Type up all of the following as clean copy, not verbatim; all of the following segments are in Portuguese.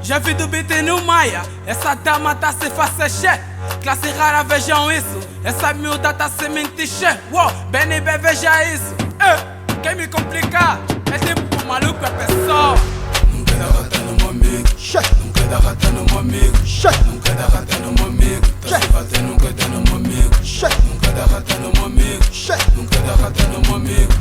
Já vi do beat no Maia, essa dama tá se fazer chefe. Classe rara, vejam isso. Essa miúda tá se mentir chefe. Uou, BNB, veja isso. Quem me complicar é tipo maluco, é pessoa. Nunca dá rata no meu amigo. Nunca dá rata no meu amigo. Nunca dá rata no meu amigo. Tá se batendo, nunca dá no meu amigo. Nunca dá rata no meu amigo. Nunca dá rata no meu amigo.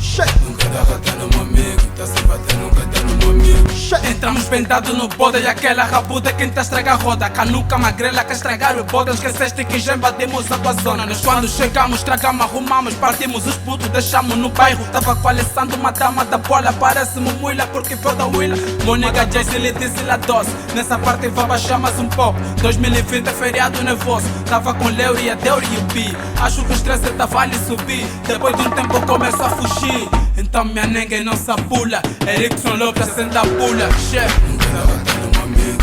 Nunca dá rata no meu amigo. Tá se batendo, nunca dá no meu amigo. Entramos pendado no bode e aquela rabuda quem tá estraga a roda. Canuca magrela quer estragar o bode. Esqueceste que já invadimos a tua zona. Nós quando chegamos, tragamos, arrumamos, partimos os putos, deixamos no bairro. Tava com a Alessandro, uma dama da bola. Parece-me muila porque foi da Willa. Mônica Jayce lhe disse lá doce. Nessa parte vai baixar mais um pouco. 2020 é feriado nervoso. Tava com Leury, a Deuri e o Pi. Acho que o estresse tava ali subir. Depois de um tempo começa a fugir. Então minha nega não se pula. Erickson Lopes senta a pula. Nunca dá rata no meu amigo.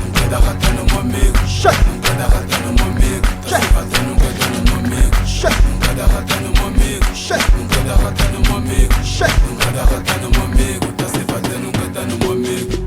Nunca dá rata no meu amigo. Nunca dá rata no meu amigo. Tá se batendo, nunca dá no meu amigo. Nunca dá rata no meu amigo. Nunca dá rata no meu amigo. Nunca dá rata no meu amigo. Tá se batendo, nunca dá no meu amigo.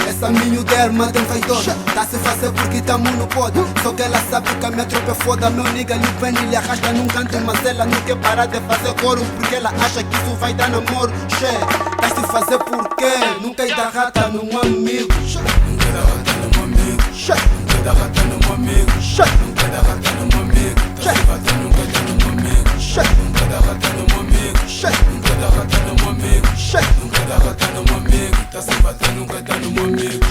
Essa miúda é irmã tem vaidona. Tá se fazer porque tamo no pod. Só que ela sabe que a minha tropa é foda. Meu nigga lhe vem e lhe arrasta num canto. Mas ela não quer parar de fazer coro, porque ela acha que isso vai dar namoro. Tá se fazer por quê? Nunca dá rata no amigo. Nunca dá rata no meu amigo. Nunca dá rata no meu amigo. Nunca dá rata no meu amigo. Tá se batendo, nunca dá no meu amigo. Nunca dá rata no meu amigo. Nunca dá rata no meu amigo. Nunca dá rata no meu amigo. Tá se batendo, nunca dá no meu amigo.